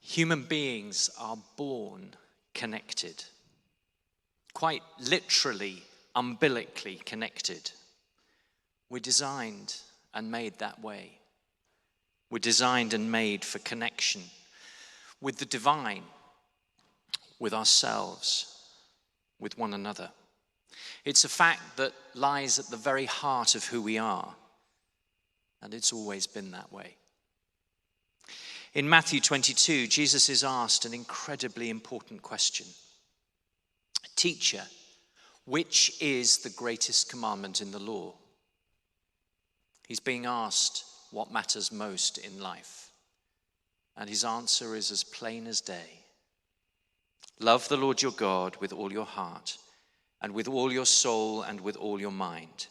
Human beings are born connected, quite literally, umbilically connected. We're designed and made that way. We're designed and made for connection with the divine, with ourselves, with one another. It's a fact that lies at the very heart of who we are, and it's always been that way. In Matthew 22, Jesus is asked an incredibly important question. Teacher, which is the greatest commandment in the law? He's being asked what matters most in life. And his answer is as plain as day. Love the Lord your God with all your heart, and with all your soul, and with all your mind.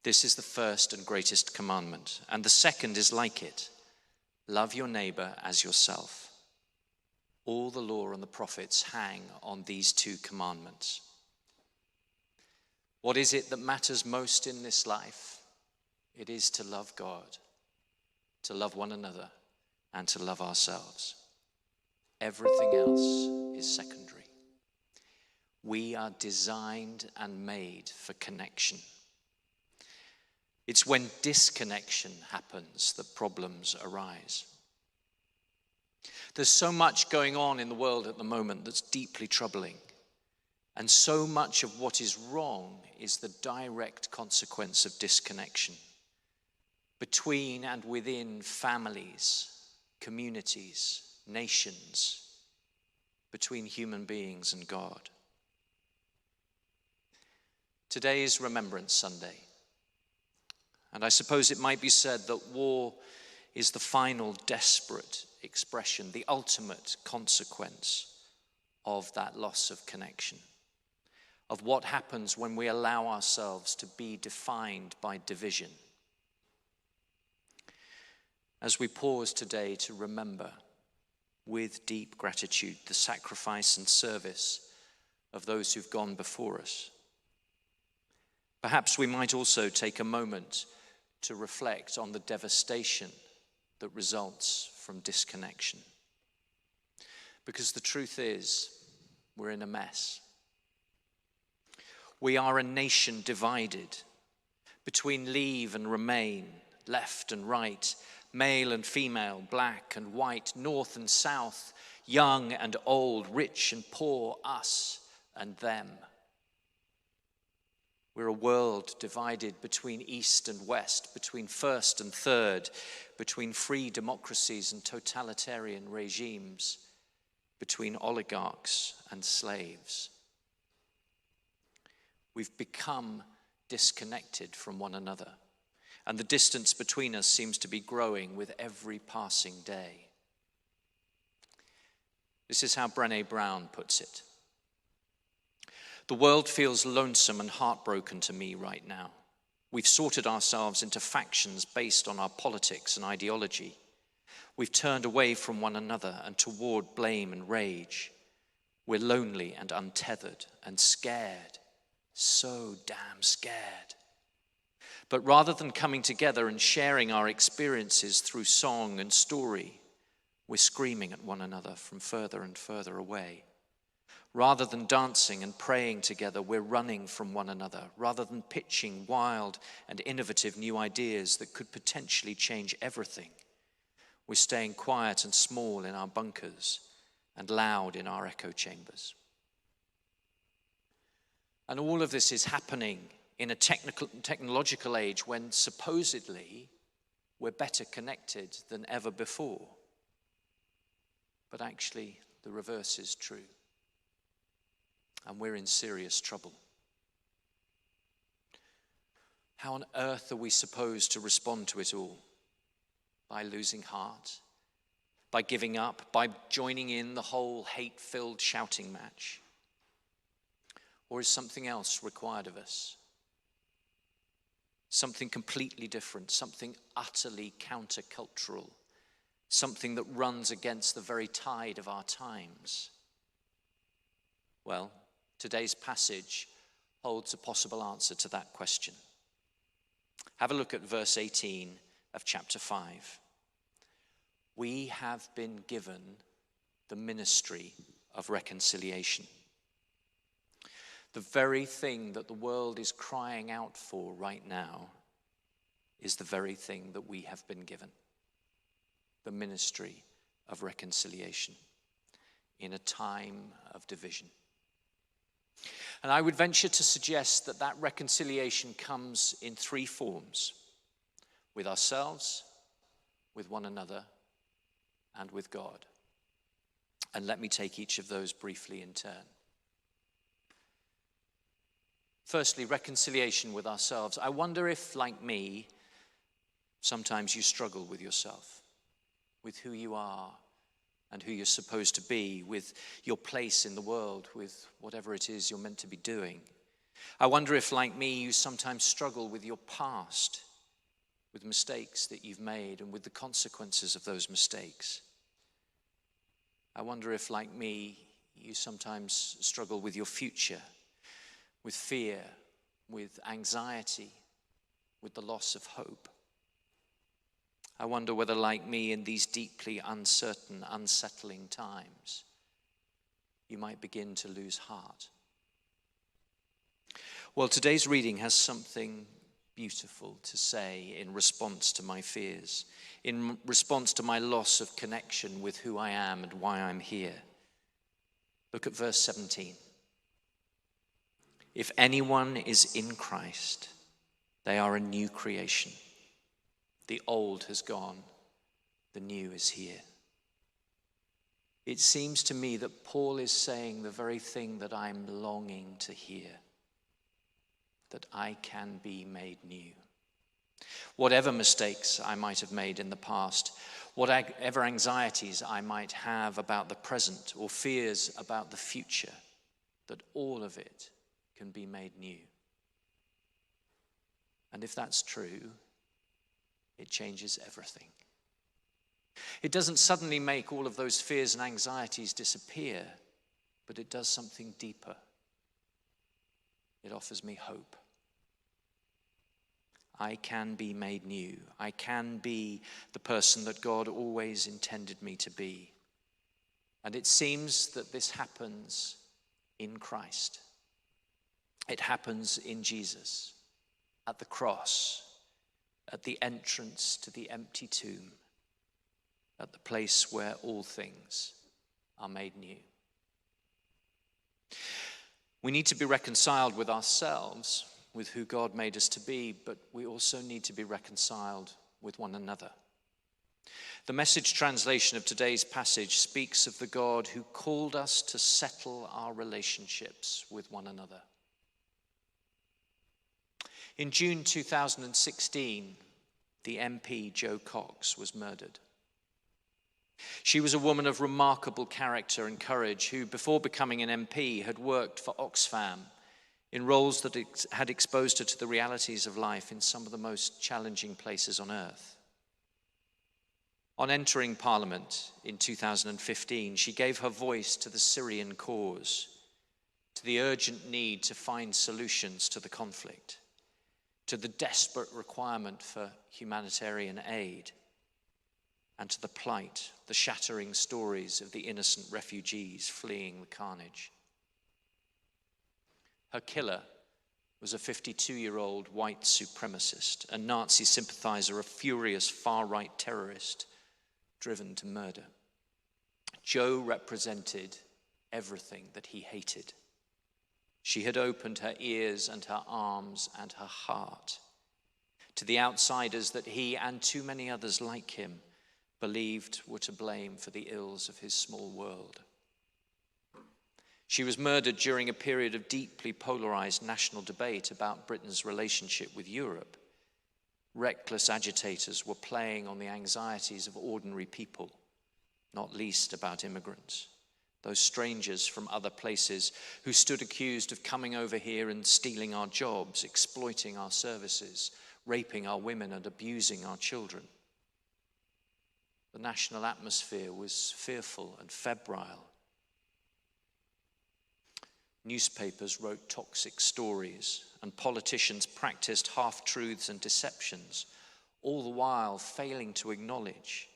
This is the first and greatest commandment. And the second is like it. Love your neighbor as yourself. All the law and the prophets hang on these two commandments. What is it that matters most in this life? It is to love God, to love one another, and to love ourselves. Everything else is secondary. We are designed and made for connection. It's when disconnection happens that problems arise. There's so much going on in the world at the moment that's deeply troubling. And so much of what is wrong is the direct consequence of disconnection between and within families, communities, nations, between human beings and God. Today is Remembrance Sunday. And I suppose it might be said that war is the final desperate expression, the ultimate consequence of that loss of connection, of what happens when we allow ourselves to be defined by division. As we pause today to remember with deep gratitude the sacrifice and service of those who've gone before us, perhaps we might also take a moment to reflect on the devastation that results from disconnection. Because the truth is, we're in a mess. We are a nation divided between leave and remain, left and right, male and female, black and white, north and south, young and old, rich and poor, us and them. We're a world divided between East and West, between first and third, between free democracies and totalitarian regimes, between oligarchs and slaves. We've become disconnected from one another, and the distance between us seems to be growing with every passing day. This is how Brené Brown puts it. The world feels lonesome and heartbroken to me right now. We've sorted ourselves into factions based on our politics and ideology. We've turned away from one another and toward blame and rage. We're lonely and untethered and scared, so damn scared. But rather than coming together and sharing our experiences through song and story, we're screaming at one another from further and further away. Rather than dancing and praying together, we're running from one another. Rather than pitching wild and innovative new ideas that could potentially change everything, we're staying quiet and small in our bunkers and loud in our echo chambers. And all of this is happening in a technological age when supposedly we're better connected than ever before. But actually, the reverse is true. And we're in serious trouble. How on earth are we supposed to respond to it all? By losing heart? By giving up? By joining in the whole hate-filled shouting match? Or is something else required of us? Something completely different, something utterly countercultural, something that runs against the very tide of our times? Well, today's passage holds a possible answer to that question. Have a look at verse 18 of chapter 5. we have been given the ministry of reconciliation. The very thing that the world is crying out for right now is the very thing that we have been given. The ministry of reconciliation in a time of division. And I would venture to suggest that that reconciliation comes in three forms: with ourselves, with one another, and with God. And let me take each of those briefly in turn. Firstly, reconciliation with ourselves. I wonder if, like me, sometimes you struggle with yourself, with who you are and who you're supposed to be, with your place in the world, with whatever it is you're meant to be doing. I wonder if, like me, you sometimes struggle with your past, with mistakes that you've made and with the consequences of those mistakes. I wonder if, like me, you sometimes struggle with your future, with fear, with anxiety, with the loss of hope. I wonder whether, like me, in these deeply uncertain, unsettling times, you might begin to lose heart. Well, today's reading has something beautiful to say in response to my fears, in response to my loss of connection with who I am and why I'm here. Look at verse 17. If anyone is in Christ, they are a new creation. The old has gone, the new is here. It seems to me that Paul is saying the very thing that I'm longing to hear, that I can be made new. Whatever mistakes I might have made in the past, whatever anxieties I might have about the present or fears about the future, that all of it can be made new. And if that's true, it changes everything. It doesn't suddenly make all of those fears and anxieties disappear, but it does something deeper. It offers me hope. I can be made new. I can be the person that God always intended me to be. And it seems that this happens in Christ. It happens in Jesus, at the cross, at the entrance to the empty tomb, at the place where all things are made new. We need to be reconciled with ourselves, with who God made us to be, but we also need to be reconciled with one another. The Message translation of today's passage speaks of the God who called us to settle our relationships with one another. In June 2016, the MP Jo Cox was murdered. She was a woman of remarkable character and courage who, before becoming an MP, had worked for Oxfam in roles that had exposed her to the realities of life in some of the most challenging places on earth. On entering Parliament in 2015, she gave her voice to the Syrian cause, to the urgent need to find solutions to the conflict, to the desperate requirement for humanitarian aid, and to the plight, the shattering stories of the innocent refugees fleeing the carnage. Her killer was a 52-year-old white supremacist, a Nazi sympathizer, a furious far-right terrorist driven to murder. Jo represented everything that he hated. She had opened her ears and her arms and her heart to the outsiders that he and too many others like him believed were to blame for the ills of his small world. She was murdered during a period of deeply polarized national debate about Britain's relationship with Europe. Reckless agitators were playing on the anxieties of ordinary people, not least about immigrants, those strangers from other places who stood accused of coming over here and stealing our jobs, exploiting our services, raping our women and abusing our children. The national atmosphere was fearful and febrile. Newspapers wrote toxic stories, and politicians practiced half-truths and deceptions, all the while failing to acknowledge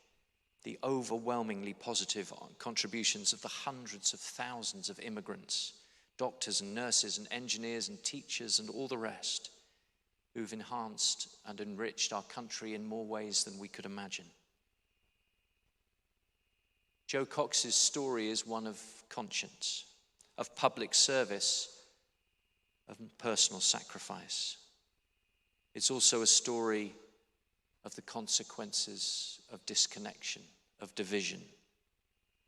the overwhelmingly positive contributions of the hundreds of thousands of immigrants, doctors and nurses and engineers and teachers and all the rest who've enhanced and enriched our country in more ways than we could imagine. Joe Cox's story is one of conscience, of public service, of personal sacrifice. It's also a story of the consequences of disconnection, of division,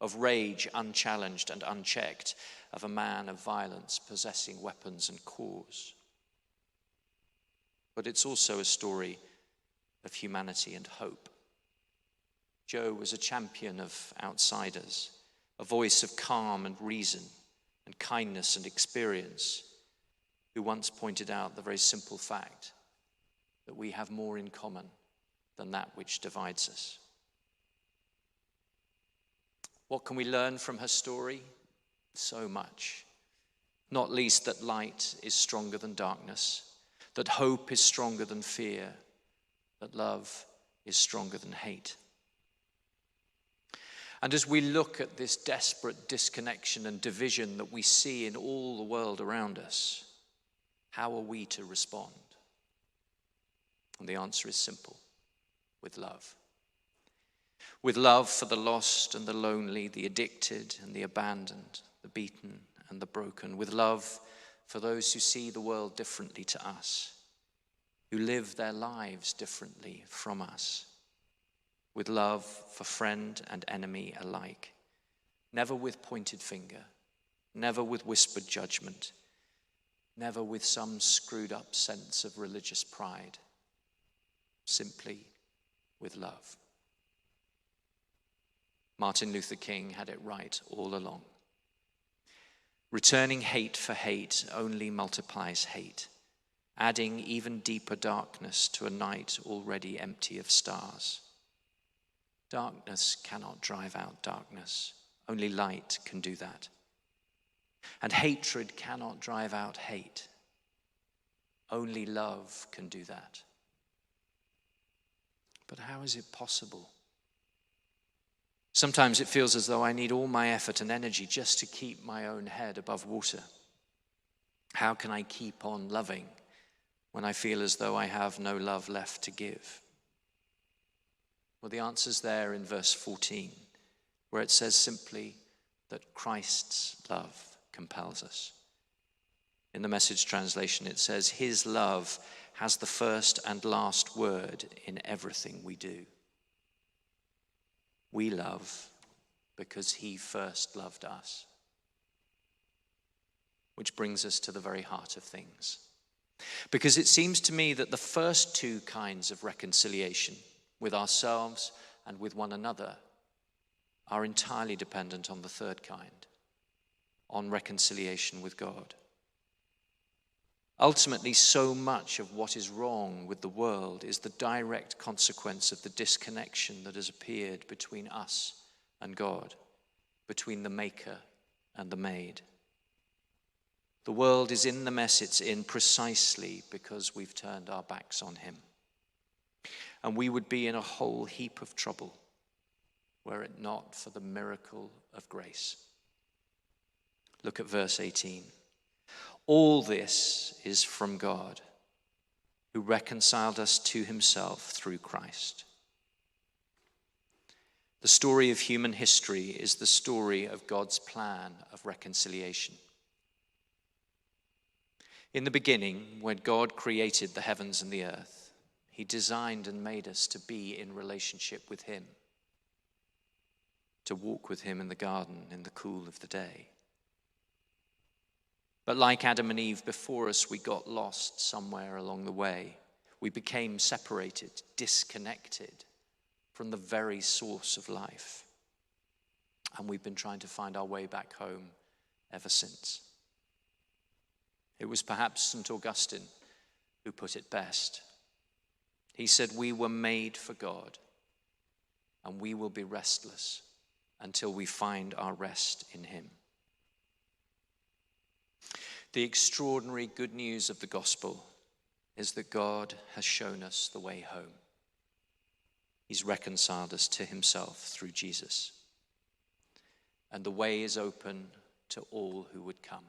of rage unchallenged and unchecked, of a man of violence possessing weapons and cause. But it's also a story of humanity and hope. Joe was a champion of outsiders, a voice of calm and reason and kindness and experience, who once pointed out the very simple fact that we have more in common than that which divides us. What can we learn from her story? So much. Not least that light is stronger than darkness, that hope is stronger than fear, that love is stronger than hate. And as we look at this desperate disconnection and division that we see in all the world around us, how are we to respond? And the answer is simple: with love. With love for the lost and the lonely, the addicted and the abandoned, the beaten and the broken. With love for those who see the world differently to us, who live their lives differently from us. With love for friend and enemy alike. Never with pointed finger, never with whispered judgment, never with some screwed up sense of religious pride. Simply with love. Martin Luther King had it right all along. Returning hate for hate only multiplies hate, adding even deeper darkness to a night already empty of stars. Darkness cannot drive out darkness. Only light can do that. And hatred cannot drive out hate. Only love can do that. But how is it possible? Sometimes it feels as though I need all my effort and energy just to keep my own head above water. How can I keep on loving when I feel as though I have no love left to give? Well, the answer's there in verse 14, where it says simply that Christ's love compels us. In the Message translation, it says, his love has the first and last word in everything we do. We love because he first loved us. Which brings us to the very heart of things. Because it seems to me that the first two kinds of reconciliation, with ourselves and with one another, are entirely dependent on the third kind, on reconciliation with God. Ultimately, so much of what is wrong with the world is the direct consequence of the disconnection that has appeared between us and God, between the maker and the made. The world is in the mess it's in precisely because we've turned our backs on him. And we would be in a whole heap of trouble were it not for the miracle of grace. Look at verse 18. All this is from God, who reconciled us to himself through Christ. The story of human history is the story of God's plan of reconciliation. In the beginning, when God created the heavens and the earth, he designed and made us to be in relationship with him, to walk with him in the garden in the cool of the day. But like Adam and Eve before us, we got lost somewhere along the way. We became separated, disconnected from the very source of life. And we've been trying to find our way back home ever since. It was perhaps St. Augustine who put it best. He said, we were made for God, and we will be restless until we find our rest in him. The extraordinary good news of the gospel is that God has shown us the way home. He's reconciled us to himself through Jesus. And the way is open to all who would come.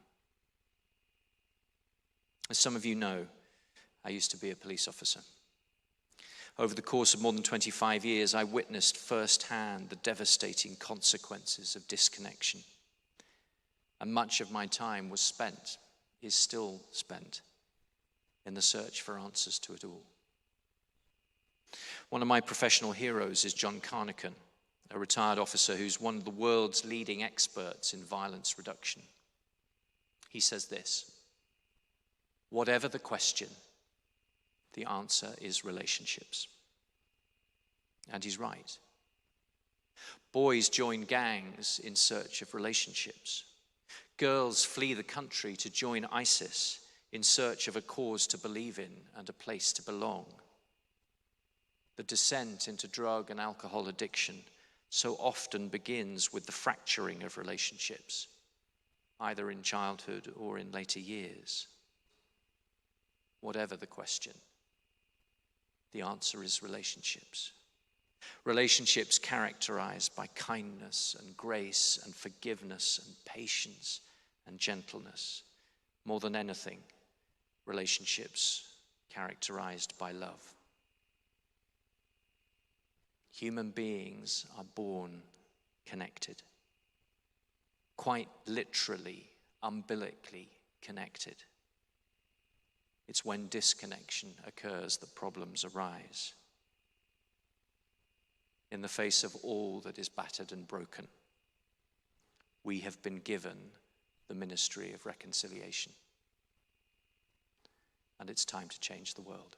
As some of you know, I used to be a police officer. Over the course of more than 25 years, I witnessed firsthand the devastating consequences of disconnection. And much of my time is still spent, in the search for answers to it all. One of my professional heroes is John Carnachan, a retired officer who's one of the world's leading experts in violence reduction. He says this: whatever the question, the answer is relationships. And he's right. Boys join gangs in search of relationships. Girls flee the country to join ISIS in search of a cause to believe in and a place to belong. The descent into drug and alcohol addiction so often begins with the fracturing of relationships, either in childhood or in later years. Whatever the question, the answer is relationships. Relationships characterized by kindness and grace and forgiveness and patience and gentleness. More than anything, relationships characterized by love. Human beings are born connected. Quite literally, umbilically connected. It's when disconnection occurs that problems arise. In the face of all that is battered and broken, we have been given the ministry of reconciliation. And it's time to change the world.